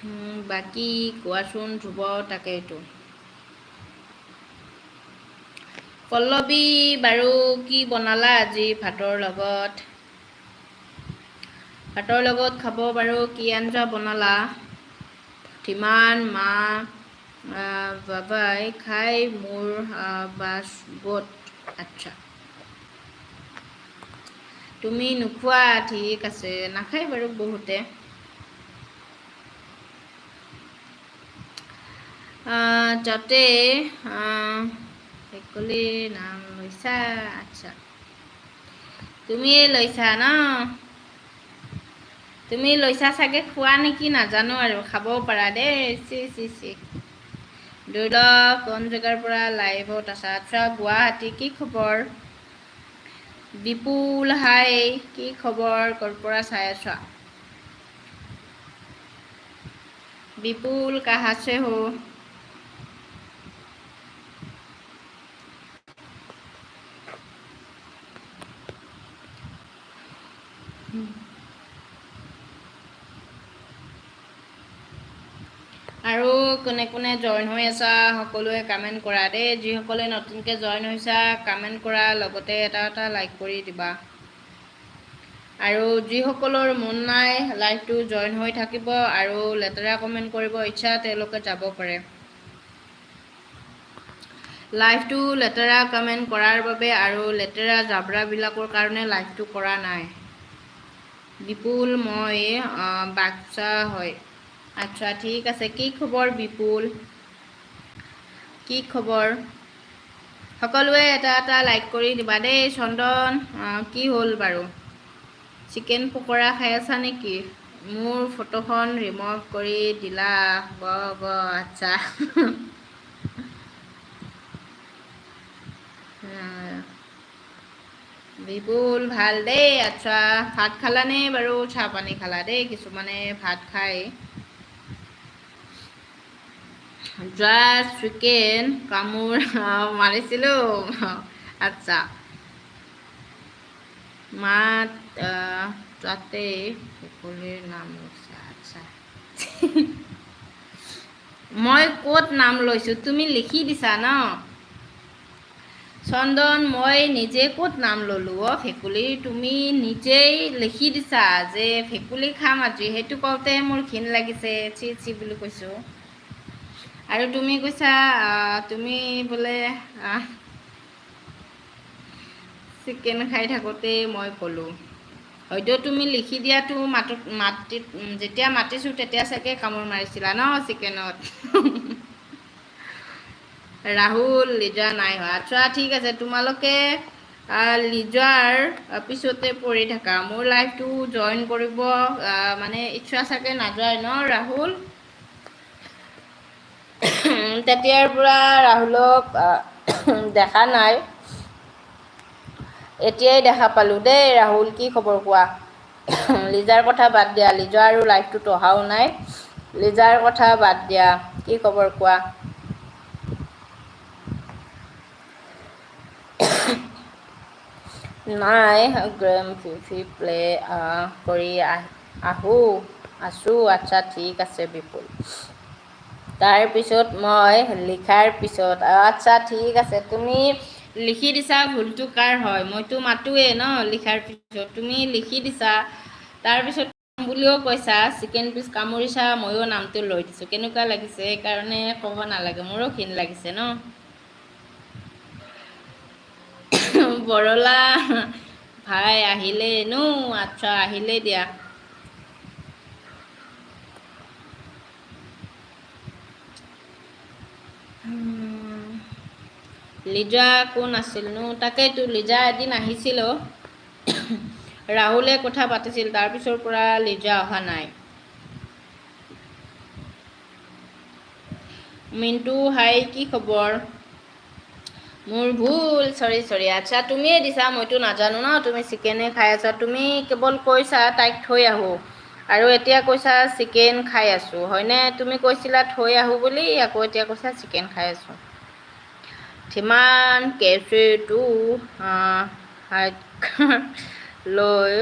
বাকী কোৱাচোন ধ্ৰুৱ তাকেইতো পল্লৱী বাৰু কি বনালা আজি ভাতৰ লগত খাব বাৰু কি আঞ্জা বনালা ধীমান মা বাবাই খাই মোৰ বাছবত আচ্ছা তুমি নোখোৱা ঠিক আছে নাখায় বাৰু বহুতে যাতে ভেকুলীৰ নাম লৈছা আচ্ছা তুমিয়ে লৈছা ন তুমি লৈছা চাগে খোৱা নেকি নাজানো আৰু খাবও পাৰা দেই চি দুৰ্লভ কোন জেগাৰ পৰা লাইভত আছা আচ্ছা গুৱাহাটী কি খবৰ বিপুল হাই কি খবৰ ক'ৰ পৰা চাই আছা विपुल कहाँ से हो আৰু কোনে কোনে জইন হৈ আছা সকলোৱে কমেণ্ট কৰা দেই যিসকলে নতুনকৈ জইন হৈছা কমেণ্ট কৰা লগতে এটা লাইক কৰি দিবা আৰু যিসকলৰ মন নাই লাইভটো জইন হৈ থাকিব আৰু লেতেৰা কমেণ্ট কৰিব ইচ্ছা তেওঁলোকে যাব পাৰে লাইভটো লেতেৰা কমেণ্ট কৰাৰ বাবে আৰু লেতেৰা জাবৰাবিলাকৰ কাৰণে লাইভটো কৰা নাই বিপুল মই বাক্সা হয় আচ্ছা ঠিক আছে কি খবৰ বিপুল কি খবৰ সকলোৱে এটা লাইক কৰি দিবা দেই চন্দন কি হ'ল বাৰু চিকেন পকৰা খাই আছা নেকি মোৰ ফটোখন ৰিমুভ কৰি দিলা আচ্ছা বিপুল ভাল দেই আচ্ছা ভাত খালানে বাৰু চাহ পানী খালা দেই কিছুমানে ভাত খায় জাষ্ট চিকেন কামোৰ মাৰিছিলোঁ আচ্ছা মাত তাতে সকলোৰে নাম লৈছা আচ্ছা মই ক'ত নাম লৈছোঁ তুমি লিখি দিছা ন চন্দন মই নিজে ক'ত নাম ল'লোঁ ভেকুলী তুমি নিজেই লিখি দিছা যে ভেকুলী খাম আজি সেইটো কওঁতে মোৰ ঘিণ লাগিছে চি বুলি কৈছোঁ আৰু তুমি কৈছা তুমি বোলে চিকেন খাই থাকোঁতে মই ক'লোঁ হয়তো তুমি লিখি দিয়াটো যেতিয়া মাতিছোঁ তেতিয়া চাগে কামোৰ মাৰিছিলা ন চিকেনত ৰাহুল লিজা নাই হোৱা আচ্ছা ঠিক আছে তোমালোকে লিজাৰ পিছতে পৰি থাকা মোৰ লাইভটো জইন কৰিব মানে ইচ্ছা চাগে নাযায় ন ৰাহুল তেতিয়াৰ পৰা ৰাহুলক দেখা নাই এতিয়াই দেখা পালোঁ দেই ৰাহুল কি খবৰ কোৱা লিজাৰ কথা বাদ দিয়া লিজা আৰু লাইভটোত অহাও নাই লিজাৰ কথা বাদ দিয়া কি খবৰ কোৱা নাই গ্ৰেম ফিফি প্লে কৰি আছোঁ আচ্ছা ঠিক আছে বিপুল তাৰপিছত মই লিখাৰ পিছত আচ্ছা ঠিক আছে তুমি লিখি দিছা ভুলটো কাৰ হয় মইতো মাতোৱে ন লিখাৰ পিছত তুমি লিখি দিছা তাৰপিছত বুলিও কৈছা চিকেন পিচ কামুৰিছা ময়ো নামটো লৈ দিছোঁ কেনেকুৱা লাগিছে সেইকাৰণে ক'ব নালাগে মোৰো ঘিণ লাগিছে ন বৰলা ভাই আহিলে নো আচ্ছা আহিলে দিয়া লিজা কোন আছিলনো তাকেইতো লিজা এদিন আহিছিল ৰাহুলে কথা পাতিছিল তাৰপিছৰ পৰা লিজা অহা নাই মিণ্টু হাই কি খবৰ মোৰ ভুল চৰি আচ্ছা তুমিয়ে দিছা মইতো নাজানো ন তুমি চিকেনে খাই আছা তুমি কেৱল কৈছা তাইক থৈ আহোঁ আৰু এতিয়া কৈছা চিকেন খাই আছোঁ হয়নে তুমি কৈছিলা থৈ আহোঁ বুলি আকৌ এতিয়া কৈছা চিকেন খাই আছোঁ ধীমান কেফেটো লৈ